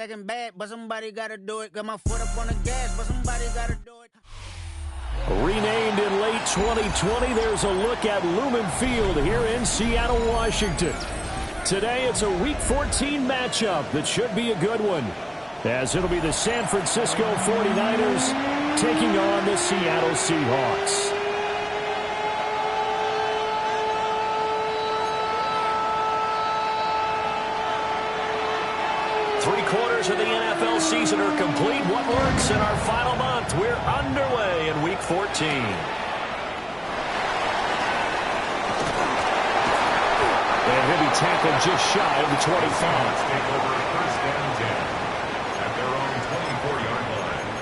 Second bad, but somebody gotta do it. Got my foot up on the gas, but somebody gotta do it. Renamed in late 2020, there's a look at Lumen Field here in Seattle, Washington. Today, it's a Week 14 matchup that should be a good one, as it'll be the San Francisco 49ers taking on the Seattle Seahawks. Three-quarters of the NFL season are complete. What works in our final month? We're underway in Week 14. And he'll be tackled just shy of the 25. Take over first down 10 at their own 24-yard line.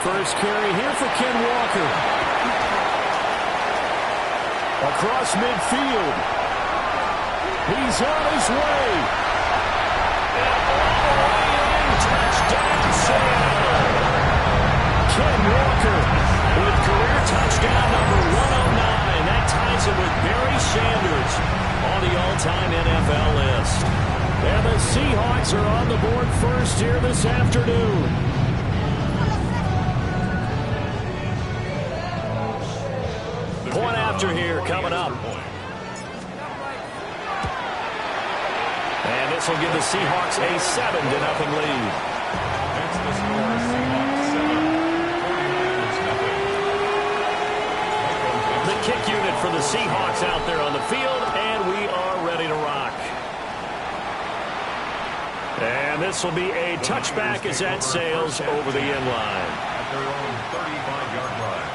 First carry here for Ken Walker. Across midfield. He's on his way. And all the way in. Touchdown, Seattle. Ken Walker with career touchdown number 109. That ties him with Barry Sanders on the all-time NFL list. And the Seahawks are on the board first here this afternoon. Point after here coming up. And this will give the Seahawks a 7-0 lead. That's the score. Seahawks 7, 49ers 0. The kick unit for the Seahawks out there on the field, and we are ready to rock. And this will be a touchback as that sails over the end line. At their own 35-yard line.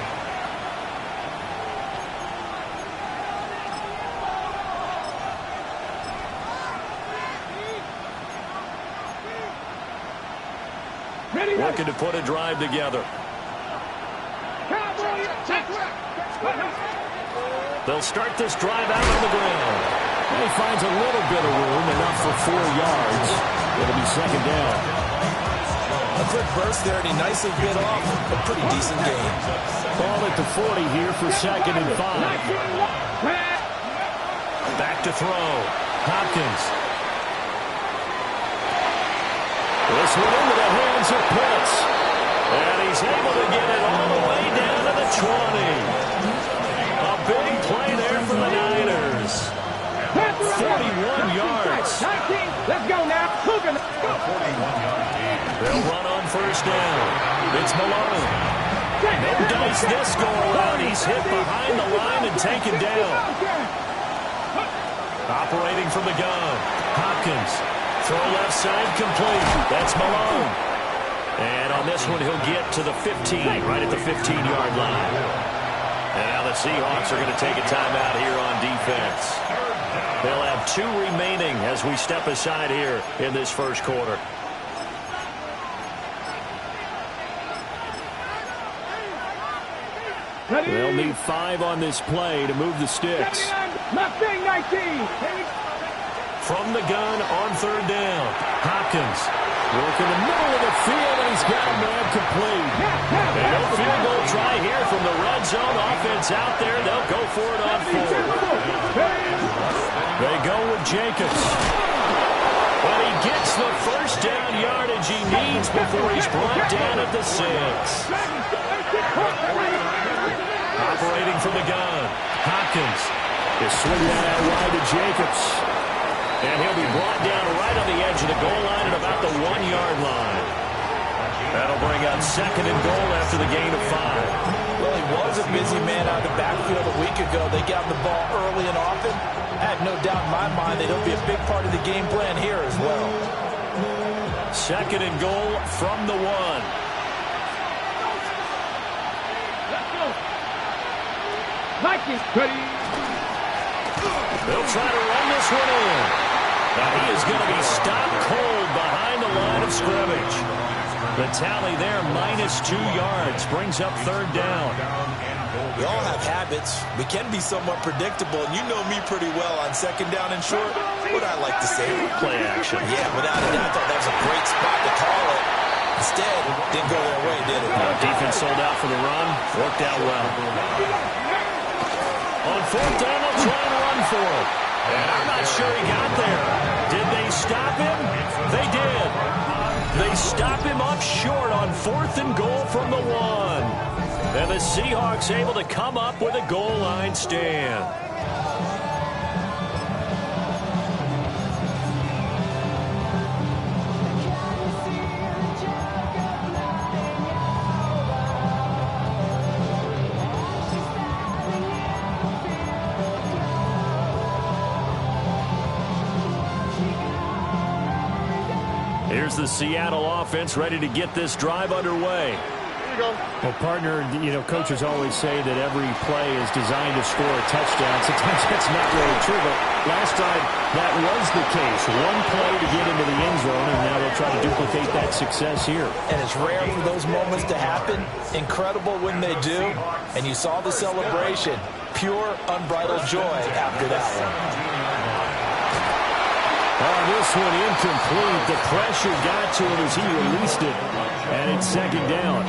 Looking to put a drive together. They'll start this drive out on the ground. And he finds a little bit of room, enough for 4 yards. It'll be second down. A quick burst there, and he nicely bit off a pretty decent gain. Ball at the 40 here for second and 5. Back to throw. Hopkins. This one into the hands of Pitts. And he's able to get it all the way down to the 20. A big play there for the Niners. 41 yards. Let's go now. They'll run on first down. It's Malone. No dice this go around. He's hit behind the line and taken down. Operating from the gun. Hopkins. Throw left side complete. That's Malone. And on this one, he'll get to the 15, right at the 15-yard line. And now the Seahawks are going to take a timeout here on defense. They'll have 2 remaining as we step aside here in this first quarter. They'll need 5 on this play to move the sticks. Mustang 19. From the gun on third down. Hopkins working the middle of the field, and he's got a man complete. And no field goal try here from the red zone. Offense out there. They'll go for it on 4. They go with Jacobs. But he gets the first down yardage he needs before he's brought down at the 6. Operating from the gun. Hopkins is swinging that out wide to Jacobs. And he'll be brought down right on the edge of the goal line at about the 1-yard line. That'll bring up second and goal after the gain of 5. Well, he was a busy man out of the backfield a week ago. They got the ball early and often. I have no doubt in my mind that he'll be a big part of the game plan here as well. Second and goal from the 1. They'll try to run this one in. Now he is going to be stopped cold behind the line of scrimmage. The tally there, -2 yards, brings up third down. We all have habits. We can be somewhat predictable, and you know me pretty well on second down and short. What I like to say, Play action. yeah, without a doubt, I thought that was a great spot to call it. Instead, didn't go their way, did it? Defense sold out for the run. Worked out well. On fourth down, they'll try and run for it. And I'm not sure he got there. Did they stop him? They did. They stop him up short on 4th and goal from the 1. And the Seahawks able to come up with a goal line stand. Here's the Seattle offense ready to get this drive underway. Well, partner, you know, coaches always say that every play is designed to score a touchdown. Sometimes that's not really true, but last time that was the case. One play to get into the end zone, and now they'll try to duplicate that success here. And it's rare for those moments to happen. Incredible when they do. And you saw the celebration. Pure, unbridled joy after that one. Oh, this one incomplete. The pressure got to him as he released it. And it's second down.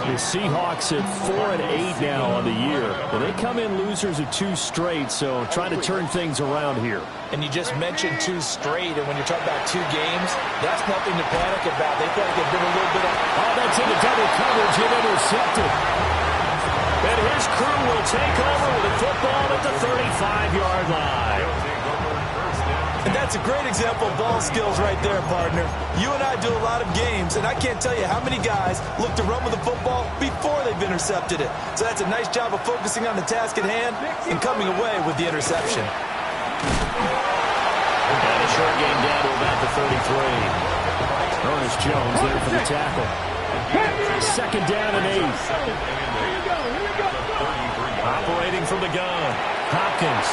The Seahawks at 4-8 now on the year. Well, they come in losers of 2 straight, so trying to turn things around here. And you just mentioned 2 straight, and when you're talking about 2 games, that's nothing to panic about. They feel like they've been a little bit of... Oh, that's into double coverage and intercepted. And his crew will take over with the football at the 35-yard line. And that's a great example of ball skills right there, partner. You and I do a lot of games, and I can't tell you how many guys look to run with the football before they've intercepted it. So that's a nice job of focusing on the task at hand and coming away with the interception. And a short gain down to about the 33. Ernest Jones there for the tackle. Second down and 8. Operating from the gun. Hopkins.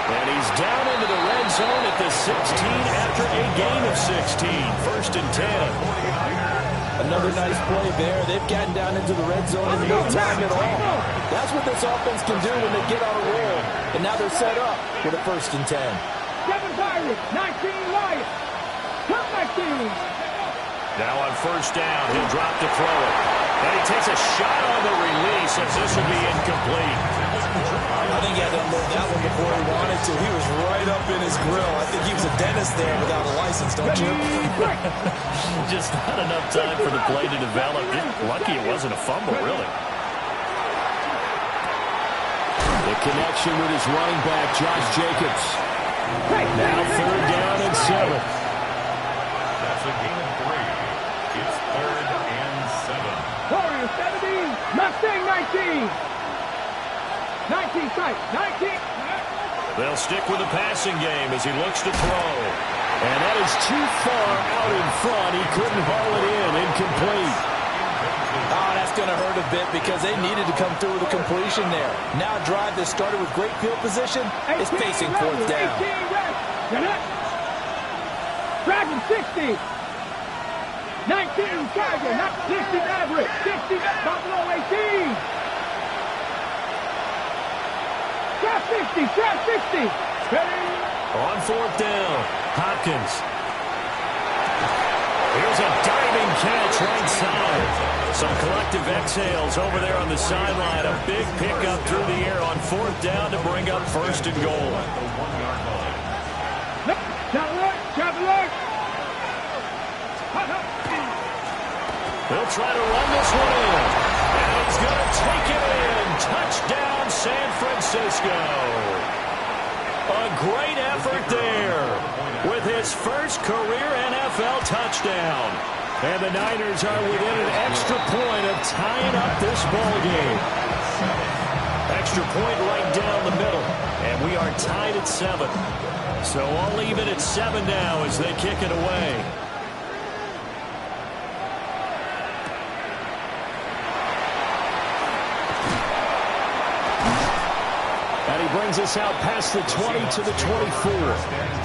And he's down into the red zone at the 16 after a gain of 16. 1st and 10. Another nice play there. They've gotten down into the red zone in no time at all. That's what this offense can do when they get on a roll. And now they're set up with a 1st and 10. 7 Pirates, 19 Lions. Come 19. Now on 1st down, he'll drop to throw it. And he takes a shot on the release as this would be incomplete. I think he had to unload that one before he wanted to. He was right up in his grill. I think he was a dentist there without a license, don't you? Just not enough time for the play to develop. Lucky it wasn't a fumble, really. The connection with his running back, Josh Jacobs. Now 3rd down and 7. That's a gain of 3. It's 3rd and 7. Warriors 17. Mustang 19. 19 sight. 19. They'll stick with the passing game as he looks to throw. And that is too far out in front. He couldn't haul it in. Incomplete. Oh, that's going to hurt a bit because they needed to come through with a completion there. Now a drive that started with great field position is facing 4th down. 18 Dragon 60. 19 Tiger. Not 60 Maverick. 60 Buffalo 18. Trap 60. Trap 60. Ready? On 4th down, Hopkins. here's a diving catch right side. Some collective exhales over there on the sideline. A big pickup through the air on 4th down to bring up 1st and goal. Traveler. He'll try to run this one in. And he's going to take it in. Touchdown, San Francisco. A great effort there with his first career NFL touchdown. And the Niners are within an extra point of tying up this ball game. Extra point right down the middle. And we are tied at 7. So all even at 7 now as they kick it away. And he brings us out past the 20 to the 24.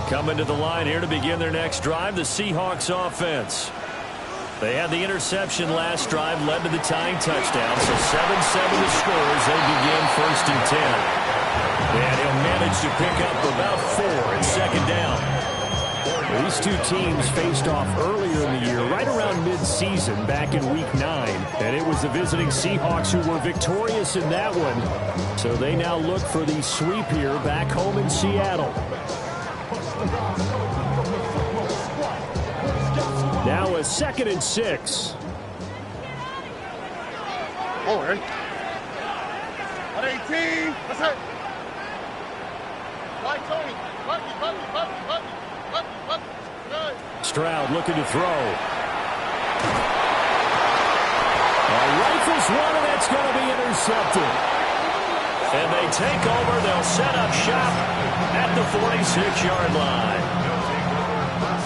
Coming to the line here to begin their next drive, the Seahawks offense. They had the interception last drive, led to the tying touchdown. So 7-7 the score as they begin 1st and 10. And he'll manage to pick up about 4 and 2nd down. These two teams faced off earlier in the year, right around mid-season, back in Week 9. And it was the visiting Seahawks who were victorious in that one. So they now look for the sweep here back home in Seattle. Now a 2nd and 6. Forward. 118. What's that? Right, Tony. Bucky. Good. Stroud looking to throw. Rifles one, and that's going to be intercepted. And they take over. They'll set up shop at the 46-yard line.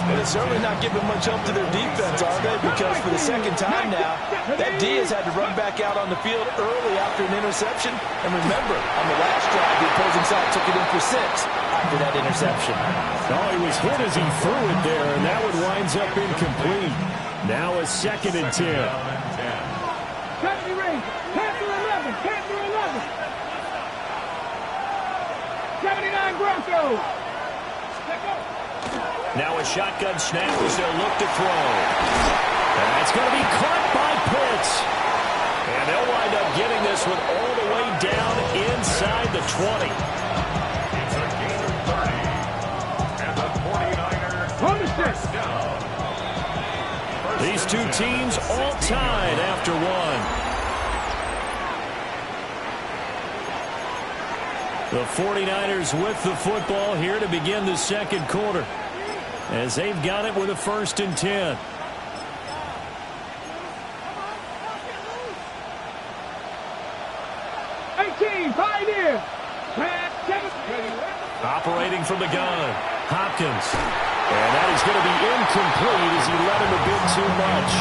And it's certainly not giving much help to their defense, are they? Because for the second time now, that D has had to run back out on the field early after an interception. And remember, on the last drive, the opposing side took it in for 6 after that interception. Oh, he was hit as he threw it there, and that one winds up incomplete. Now a 2nd and 10. Company range. Panther 11. 79 Broncos. Now a shotgun snap as they'll look to throw. And it's going to be caught by Pitts. And they'll wind up getting this one all the way down inside the 20. It's a gain of 30. And the 49ers first down. These two teams all tied after one. The 49ers with the football here to begin the second quarter, as they've got it with a 1st and 10. Pioneer. Operating from the gun, Hopkins. And that is going to be incomplete as he let him a bit too much.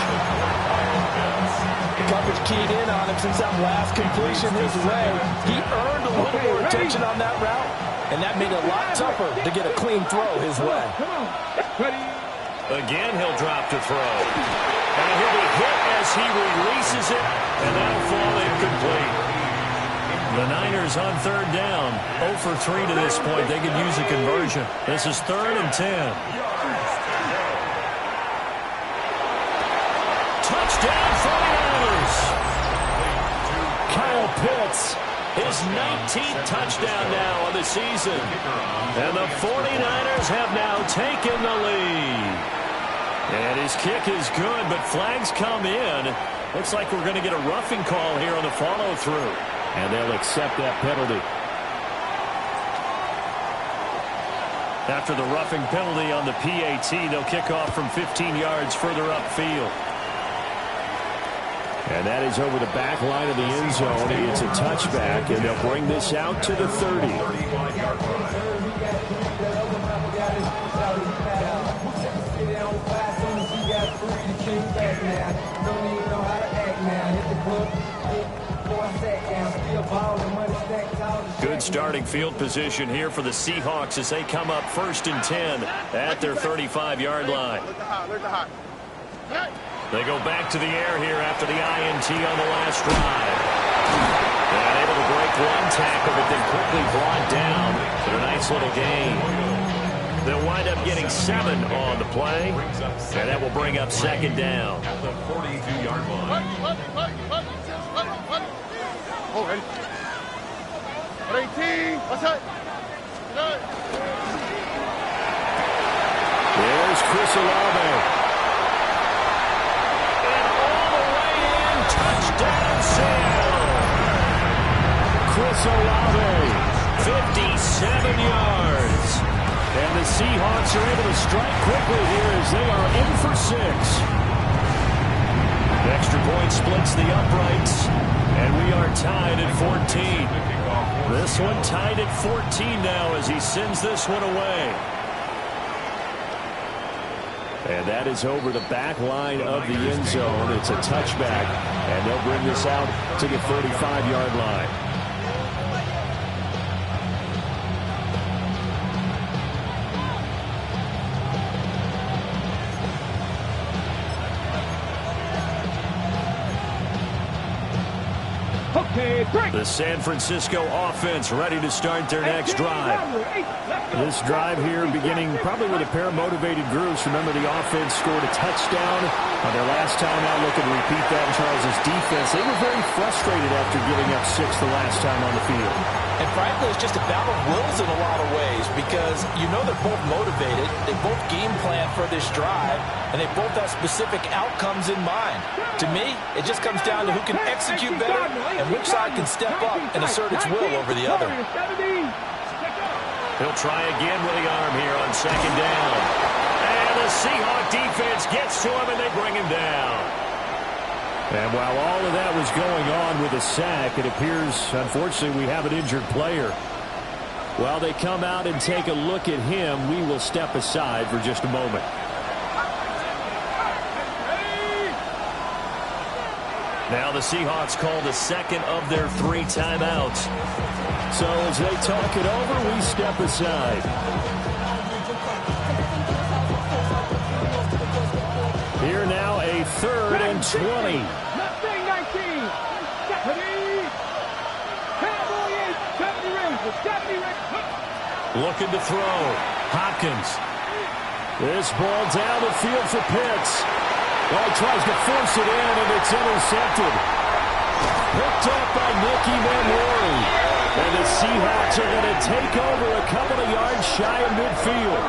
The coverage keyed in on him since that last completion his way. He earned a little more attention on that route, and that made it a lot tougher to get a clean throw his way. Again, he'll drop to throw. And he'll be hit as he releases it, and that'll fall incomplete. The Niners on 3rd down. 0 for 3 to this point. They could use a conversion. This is 3rd and 10. Touchdown 49ers. Kyle Pitts, his 19th touchdown now of the season. And the 49ers have now taken the lead. And his kick is good, but flags come in. Looks like we're going to get a roughing call here on the follow-through. And they'll accept that penalty. After the roughing penalty on the PAT, they'll kick off from 15 yards further upfield. And that is over the back line of the end zone. It's a touchback, and they'll bring this out to the 30. Good starting field position here for the Seahawks as they come up 1st and 10 at their 35-yard line. They go back to the air here after the INT on the last drive. And able to break one tackle, but then quickly brought down for a nice little gain. They'll wind up getting 7 on the play, and that will bring up 2nd down. At the 42-yard line. Oh, ready. 18. What's that? There's Chris Olave. And all the way in, touchdown Seattle. Chris Olave, 57 yards. And the Seahawks are able to strike quickly here as they are in for 6. Extra point splits the uprights, and we are tied at 14. This one tied at 14 now as he sends this one away. And that is over the back line of the end zone. It's a touchback, and they'll bring this out to the 35-yard line. Okay, break. The San Francisco offense ready to start their next drive. This drive here beginning probably with a pair of motivated groups. Remember, the offense scored a touchdown on their last time out. Looking to repeat that in Charles' defense. They were very frustrated after giving up 6 the last time on the field. And frankly, it's just a battle of wills in a lot of ways because you know they're both motivated. They both game plan for this drive, and they both have specific outcomes in mind. To me, it just comes down to who can execute better and which side can step up and assert its will over the other. He'll try again with the arm here on second down. And the Seahawk defense gets to him, and they bring him down. And while all of that was going on with a sack, it appears, unfortunately, we have an injured player. While they come out and take a look at him, we will step aside for just a moment. Now the Seahawks call the second of their 3 timeouts. So as they talk it over, we step aside. Here now a 3rd and 20. Looking to throw. Hopkins. This ball down the field for Pitts. Well, he tries to force it in, and it's intercepted. Picked up by Nicky Manwari. And the Seahawks are going to take over a couple of yards shy of midfield.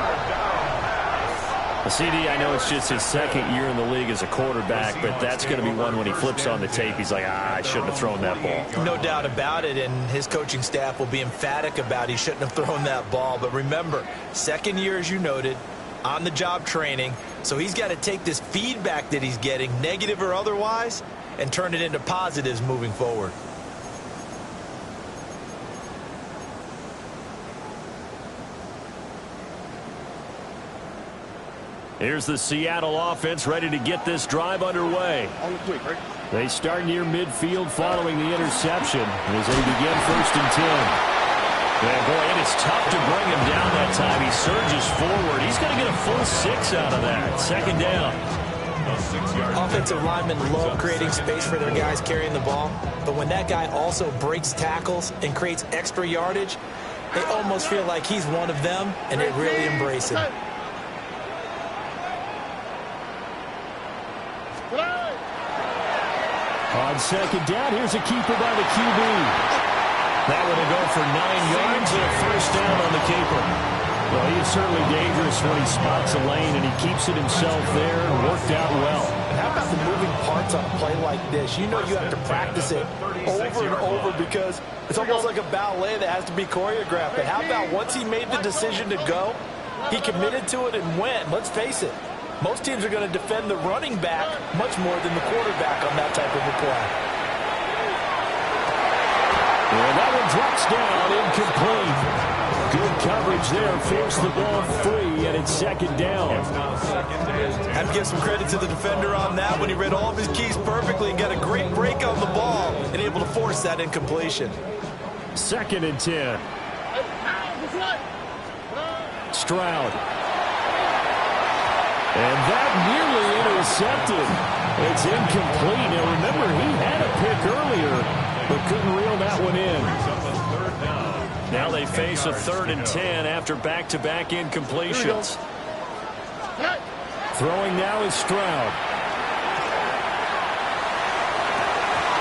CD, I know it's just his 2nd year in the league as a quarterback, but that's going to be one when he flips on the tape, he's like, I shouldn't have thrown that ball. No doubt about it, and his coaching staff will be emphatic about he shouldn't have thrown that ball. But remember, 2nd year, as you noted, on-the-job training, so he's got to take this feedback that he's getting, negative or otherwise, and turn it into positives moving forward. Here's the Seattle offense ready to get this drive underway. They start near midfield following the interception as they begin 1st and 10. And boy, it is tough to bring him down that time. He surges forward. He's going to get a full 6 out of that. 2nd down. Offensive linemen love creating space for their guys carrying the ball, but when that guy also breaks tackles and creates extra yardage, they almost feel like he's one of them, and they really embrace him. On 2nd down, here's a keeper by the QB. That one will go for 9 yards and a 1st down on the keeper. Well, he is certainly dangerous when he spots a lane, and he keeps it himself there and worked out well. And how about the moving parts on a play like this? You know you have to practice it over and over because it's almost like a ballet that has to be choreographed. But how about once he made the decision to go, he committed to it and went. Let's face it. Most teams are going to defend the running back much more than the quarterback on that type of a play. And that one drops down, incomplete. Good coverage there, forced the ball free, and it's 2nd down. I have to give some credit to the defender on that when he read all of his keys perfectly and got a great break on the ball and able to force that incompletion. 2nd and 10. Stroud. And that nearly intercepted. It's incomplete. Now, remember, he had a pick earlier, but couldn't reel that one in. Now they face a 3rd and 10 after back-to-back incompletions. Throwing now is Stroud.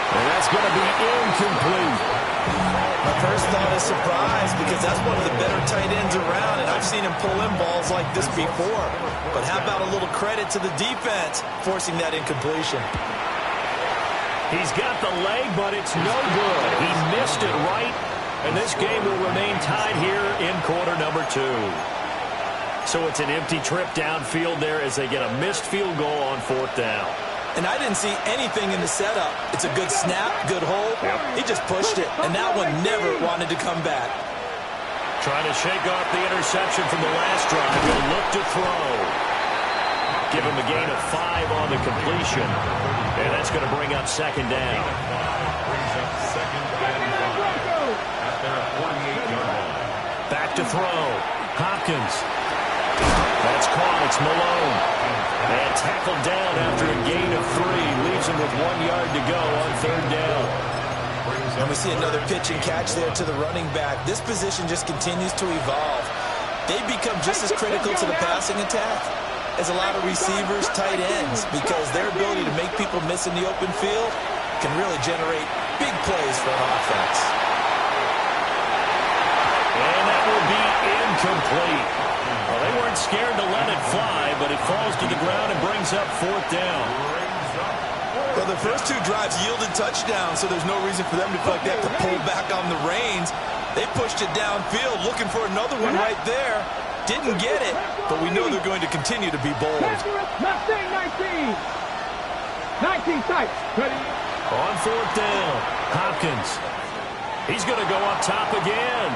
And that's going to be incomplete. My first thought is surprise because that's one of the better tight ends around, and I've seen him pull in balls like this before. But how about a little credit to the defense forcing that incompletion? He's got the leg, but it's no good. He missed it right, and this game will remain tied here in quarter number 2. So it's an empty trip downfield there as they get a missed field goal on 4th down. And I didn't see anything in the setup. It's a good snap, good hold. Yep. He just pushed it, and that one never wanted to come back. Trying to shake off the interception from the last drive. He'll look to throw. Give him a gain of 5 on the completion. And that's going to bring up 2nd down. Back to throw. Hopkins. That's caught. It's Malone. And tackled down after a gain of 3. Leaves him with 1 yard to go on 3rd down. And we see another pitch and catch there to the running back. This position just continues to evolve. They become just as critical to the passing attack as a lot of receivers, tight ends, because their ability to make people miss in the open field can really generate big plays for an offense. And that will be incomplete. Well, they weren't scared to let it fly, but it falls to the ground and brings up 4th down. Well, the first 2 drives yielded touchdowns, so there's no reason for them to feel like they have to pull back on the reins. They pushed it downfield, looking for another one right there. Didn't get it, but we know they're going to continue to be bold. 19 sight. On 4th down, Hopkins. He's going to go up top again.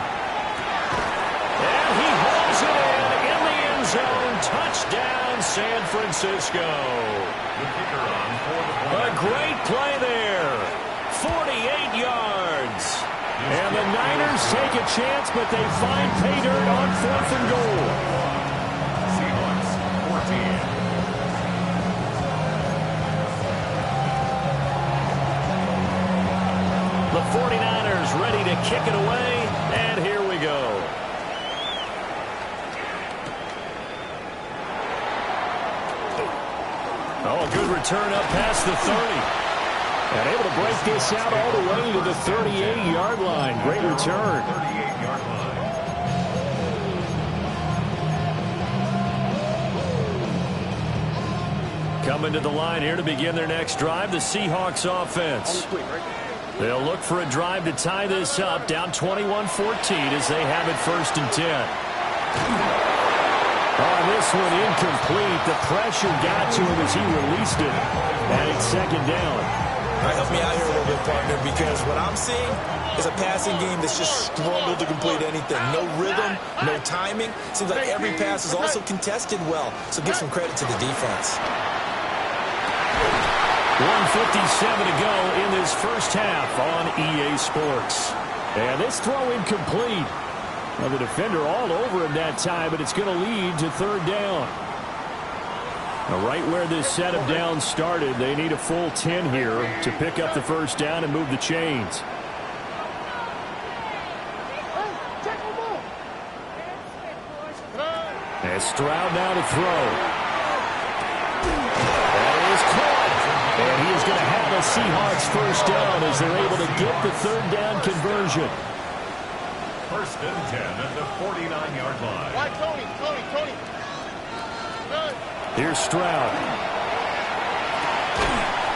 And he hauls it in the end zone. Touchdown, San Francisco. A great play there. 48 yards. And the Niners take a chance, but they find pay dirt on 4th and goal. Seahawks 14. The 49ers ready to kick it away, and here we go. Oh, a good return up past the 30. And able to break this out all the way to the 38-yard line. Great return. 38-yard line. Coming to the line here to begin their next drive, the Seahawks offense. They'll look for a drive to tie this up, down 21-14 as they have it 1st and 10. On this one, incomplete. The pressure got to him as he released it. And it's 2nd down. All right, help me out here a little bit, partner, because what I'm seeing is a passing game that's just struggled to complete anything. No rhythm, no timing. Seems like every pass is also contested well, so give some credit to the defense. 1:57 to go in this first half on EA Sports. And this throw incomplete. Well, the defender all over him that time, but it's going to lead to 3rd down. Now, right where this set of downs started, they need a full 10 here to pick up the 1st down and move the chains. And Stroud now to throw. That is caught. And he is going to have a Seahawks 1st down as they're able to get the 3rd down conversion. 1st and 10 at the 49-yard line. Why, Tony? Here's Stroud.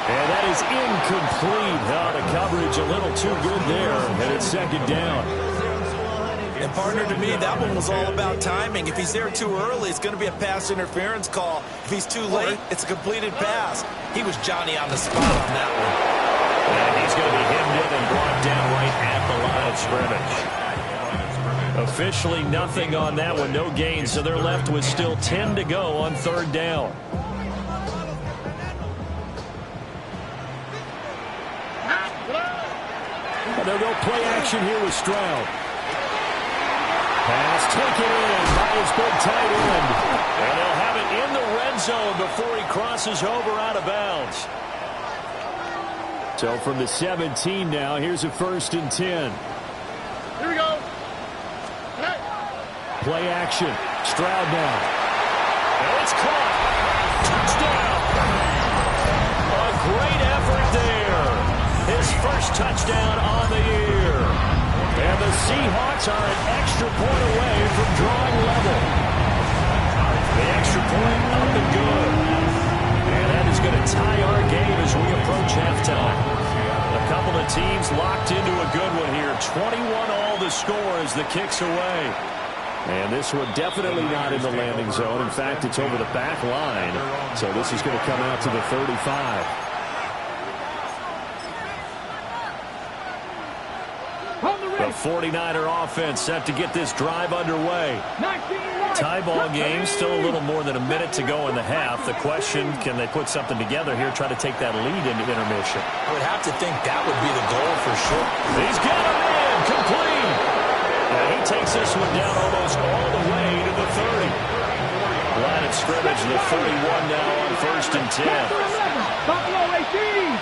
And that is incomplete. Oh, the coverage a little too good there. And it's 2nd down. And, partner, to me, that one was all about timing. If he's there too early, it's going to be a pass interference call. If he's too late, it's a completed pass. He was Johnny on the spot on that one. And he's going to be hemmed in and brought down right at the line of scrimmage. Officially nothing on that one, no gain, so they're left with still 10 to go on 3rd down. And they'll go play action here with Stroud. Pass taken in by his big tight end. And they'll have it in the red zone before he crosses over out of bounds. So from the 17 now, here's a 1st and 10. Here we go. Play action. Stroud now. And it's caught. Touchdown. A great effort there. His 1st touchdown on the year. And the Seahawks are an extra point away from drawing level. The extra point up and good. And that is going to tie our game as we approach halftime. A couple of teams locked into a good one here. 21-all the score as the kick's away. And this one definitely not in the landing zone. In fact, it's over the back line. So this is going to come out to the 35. The 49er offense set to get this drive underway. Tie ball game, still a little more than a minute to go in the half. The question, can they put something together here, try to take that lead into intermission? I would have to think that would be the goal for sure. He's got him in, complete. And he takes this one down almost all the way to the 30. Line of scrimmage, the 31 now on 1st and 10. Buffalo 18.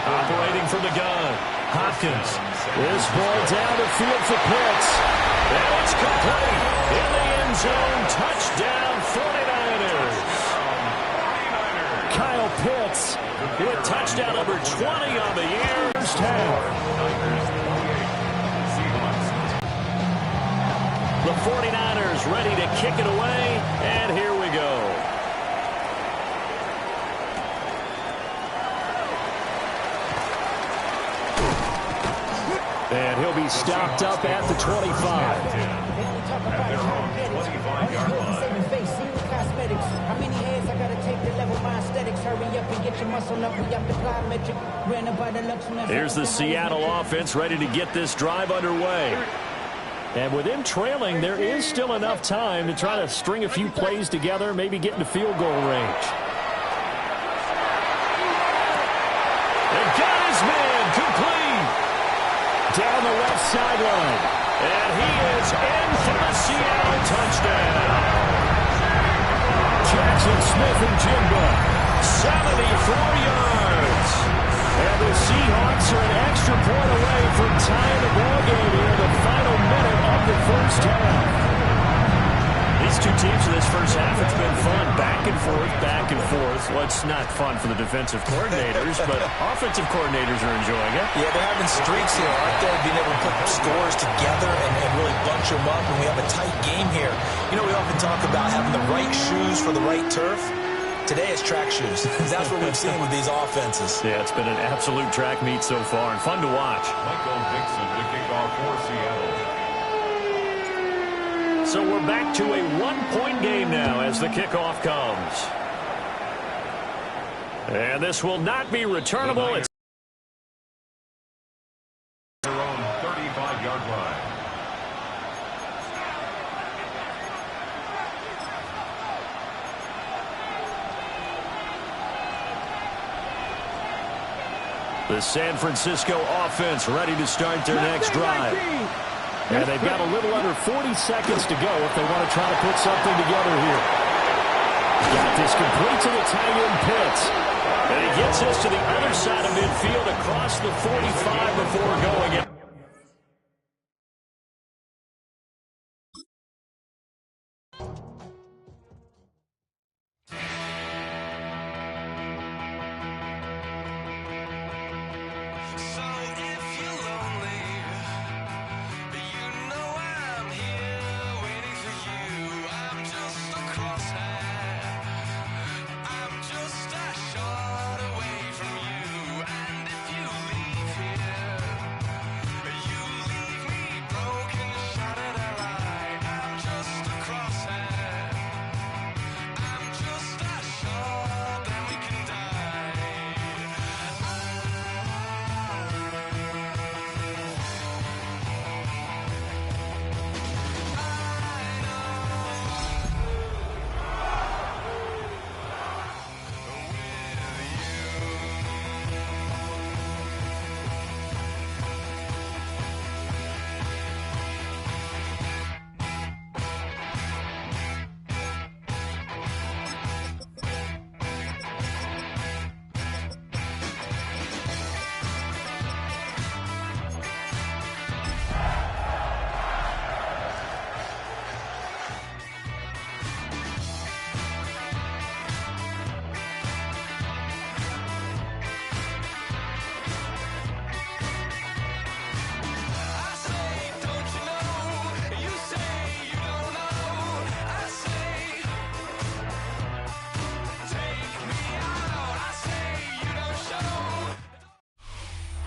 Operating from the gun. Hopkins. This ball down the field for Pitts. And it's complete. In the end zone. Touchdown 49ers. Kyle Pitts with touchdown number 20 on the year. First half. The 49ers ready to kick it away. And here we go. And he'll be stopped up at the 25. At their own 25-yard line. How many heads I gotta take to level my aesthetics? Hurry up and get your muscle up. We up the plyometric. Ran about the luxury. Here's the Seattle offense ready to get this drive underway. And with them trailing, there is still enough time to try to string a few plays together, maybe get into field goal range. And got his man complete. Down the left sideline. And he is in for the Seattle touchdown. Jackson Smith and Jimbo, 74 yards. And the Seahawks are an extra point away from tying the ball game here in the final minute of the first half. These two teams in this first half, it's been fun. Back and forth, back and forth. Well, it's not fun for the defensive coordinators, but offensive coordinators are enjoying it. Yeah, they're having streaks here, aren't they? Being able to put scores together and really bunch them up, and we have a tight game here. You know, we often talk about having the right shoes for the right turf. Today it's track shoes. That's what we've seen with these offenses. Yeah, it's been an absolute track meet so far and fun to watch. Michael Dixon to kick off for Seattle. So we're back to a one-point game now as the kickoff comes. And this will not be returnable. It's Their own 35-yard line. the San Francisco offense ready to start their next drive. And they've got a little under 40 seconds to go if they want to try to put something together here. Got this complete to the tight end Pitts. And he gets this to the other side of midfield across the 45 before going in.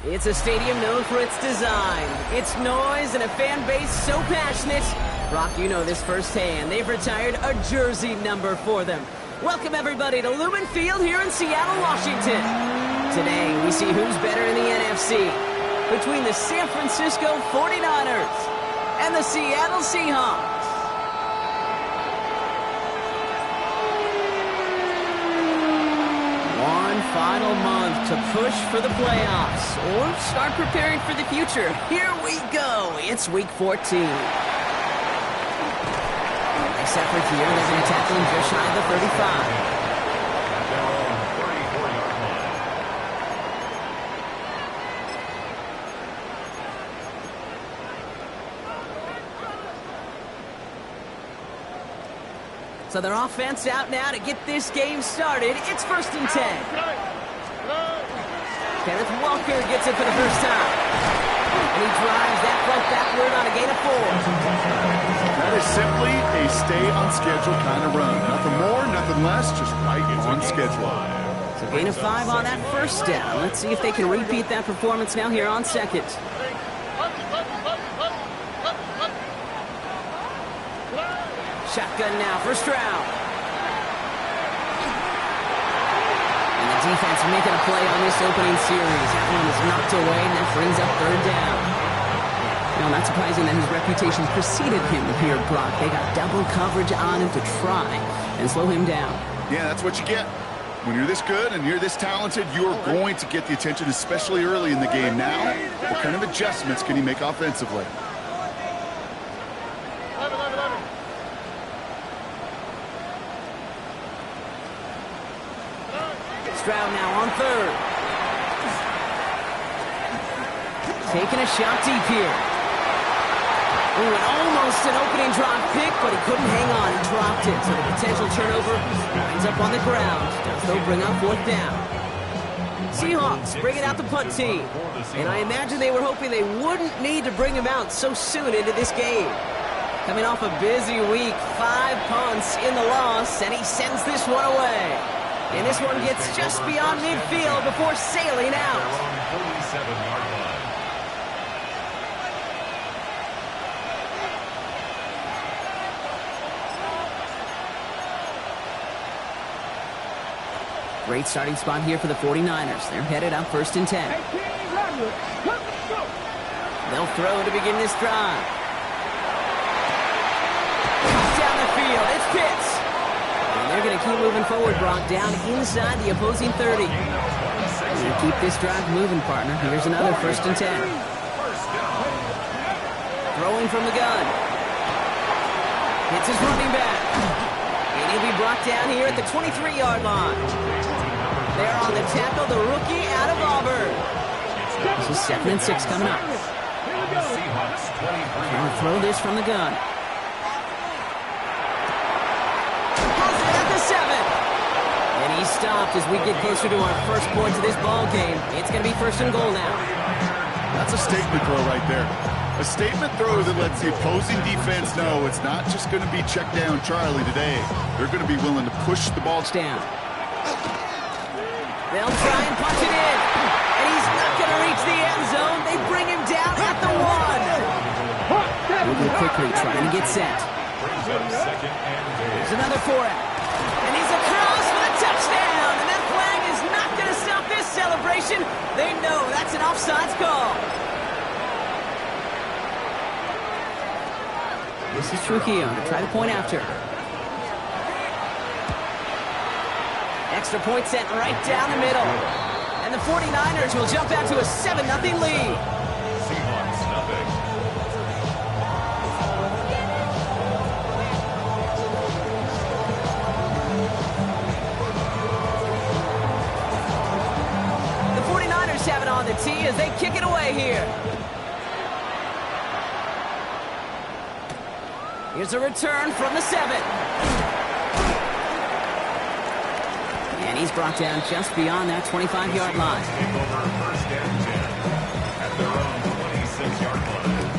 It's a stadium known for its design, its noise, and a fan base so passionate. Brock, you know this firsthand. They've retired a jersey number for them. Welcome, everybody, to Lumen Field here in Seattle, Washington. Today, we see who's better in the NFC between the San Francisco 49ers and the Seattle Seahawks. Final month to push for the playoffs or start preparing for the future. Here we go. It's week 14. Nice effort here. They're going to tackle him just shy of the 35. So their offense out now to get this game started. It's 1st and 10. Kenneth Walker gets it for the first time. And he drives that front backward on a gain of 4. That is simply a stay-on-schedule kind of run. Nothing more, nothing less, just right on schedule. So gain of 5 on that first down. Let's see if they can repeat that performance now here on second. Shotgun now, first round. And the defense making a play on this opening series. That one is knocked away, and that brings up 3rd down. Now, not surprising that his reputation preceded him here, Brock. They got double coverage on him to try and slow him down. Yeah, that's what you get. When you're this good and you're this talented, you're going to get the attention, especially early in the game. Now, what kind of adjustments can he make offensively? Stroud now on 3rd. Taking a shot deep here. Ooh, and almost an opening drop pick, but he couldn't hang on. He dropped it, so the potential turnover winds up on the ground. Does, though, bring up 4th down. Seahawks bringing out the punt team. And I imagine they were hoping they wouldn't need to bring him out so soon into this game. Coming off a busy week, 5 punts in the loss, and he sends this one away. And this one gets just beyond midfield before sailing out. 47-yard line. Great starting spot here for the 49ers. They're headed up 1st and 10. They'll throw to begin this drive. Down the field, it's Pitts. And they're going to keep moving forward, Brock, down inside the opposing 30. We'll keep this drive moving, partner. Here's another 1st and 10. Throwing from the gun. Hits his running back. And he'll be brought down here at the 23-yard line. There on the tackle, the rookie out of Auburn. This is 2nd and 6 coming up. They'll throw this from the gun. Has it at the 7. And he's stopped as we get closer to our first points of this ball game. It's going to be 1st and goal now. That's a statement throw right there. A statement throw that lets the opposing defense know it's not just going to be check down Charlie today. They're going to be willing to push the ball down. They'll try and punch it in. And he's not going to reach the end zone. They bring him down at the 1. Moving quickly, trying to get set. There's another for him. And he's across for the touchdown. And that flag is not going to stop this celebration. They know that's an offsides call. This is Trujillo to try to point after. Extra point sent right down the middle. And the 49ers will jump out to a 7-0 lead. Seahawks nothing. The 49ers have it on the tee as they kick it away here. Here's a return from the 7. And he's brought down just beyond that 25-yard line. Take over 1st and 10 at their own 26-yard line.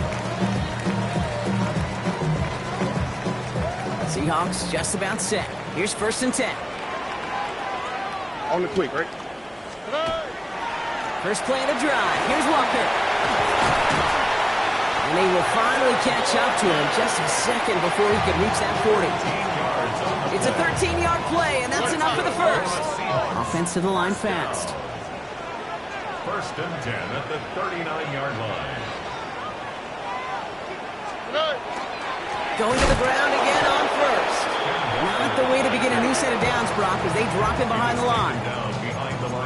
Seahawks just about set. Here's 1st and 10. On the quick, right? First play of the drive. Here's Walker. And they will finally catch up to him just a second before he could reach that 40. It's a 13-yard play, and that's enough for the first. Offense to the line fast. 1st and 10 at the 39-yard line. Going to the ground again on 1st. Not the way to begin a new set of downs, Brock, as they drop him behind the line.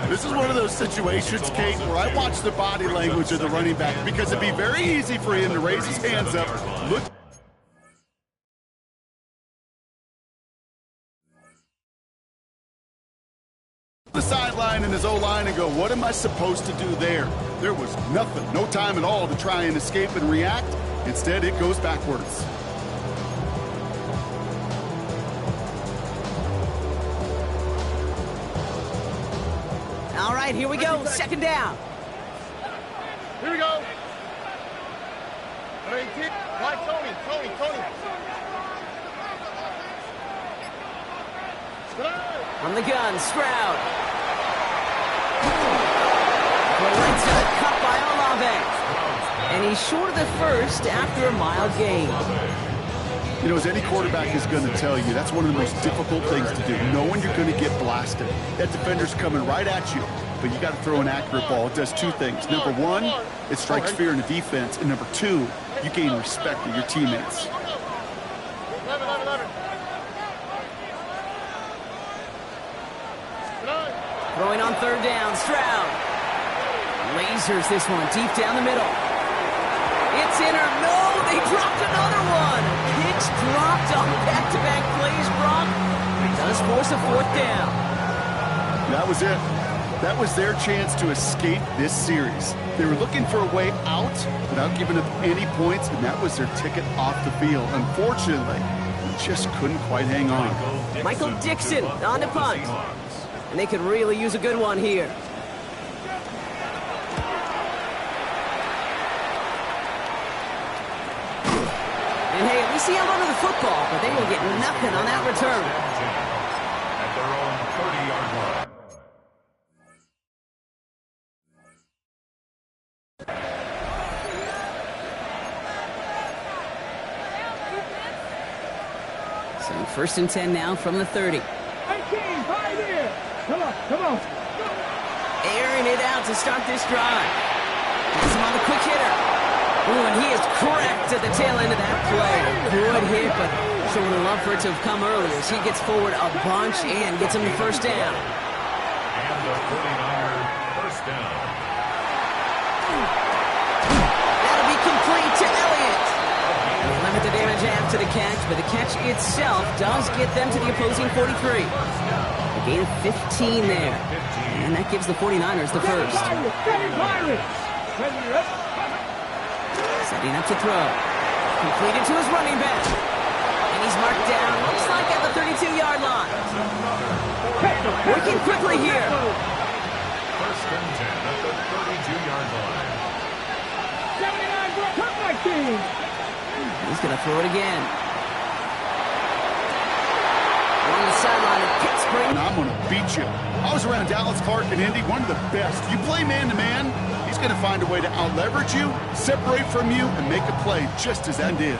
This is one of those situations, Kate, where I watch the body language of the running back because it'd be very easy for him to raise his hands up, look the sideline in his O-line and go, what am I supposed to do there? There was nothing, no time at all to try and escape and react. Instead, it goes backwards. right, here we go. Second down. Here we go. Like Tony. On the gun, Stroud. It's cut by Olave. And he's short of the first after a mild gain. You know, as any quarterback is going to tell you, that's one of the most difficult things to do, knowing you're going to get blasted. That defender's coming right at you, but you got to throw an accurate ball. It does two things. Number one, it strikes fear in the defense, and number two, you gain respect of your teammates. Throwing on third down, Stroud. Lasers this one deep down the middle. It's in or no, they dropped another one. Pitch dropped on back-to-back plays, Brock. It does force a fourth down. That was it. That was their chance to escape this series. They were looking for a way out without giving up any points, and that was their ticket off the field. Unfortunately, they just couldn't quite hang on. Michael Dixon on the punt. And they could really use a good one here. And hey, at least he held on to the football, but they will get nothing on that return. At their own 30-yard line. So first and 10 now from the 30. Come on. Airing it out to start this drive. Gets him on the quick hitter. Ooh, and he is correct at the tail end of that play. Good hit, but sure would have loved for it to have come earlier as he gets forward a bunch and gets him the first down. And the 49er first down. That'll be complete to Elliott. They limit the damage after the catch, but the catch itself does get them to the opposing 43. A gain of 15 there. And that gives the 49ers the first. Setting up to throw. Completed to his running back. And he's marked down, looks like at the 32-yard line. Working quickly here. First and 10 at the 32-yard line. 79, comeback team. He's going to throw it again. On the sideline of Pittsburgh. And I'm going to beat you. I was around Dallas, Clark, and Indy, one of the best. You play man-to-man, he's going to find a way to out-leverage you, separate from you, and make a play just as that did.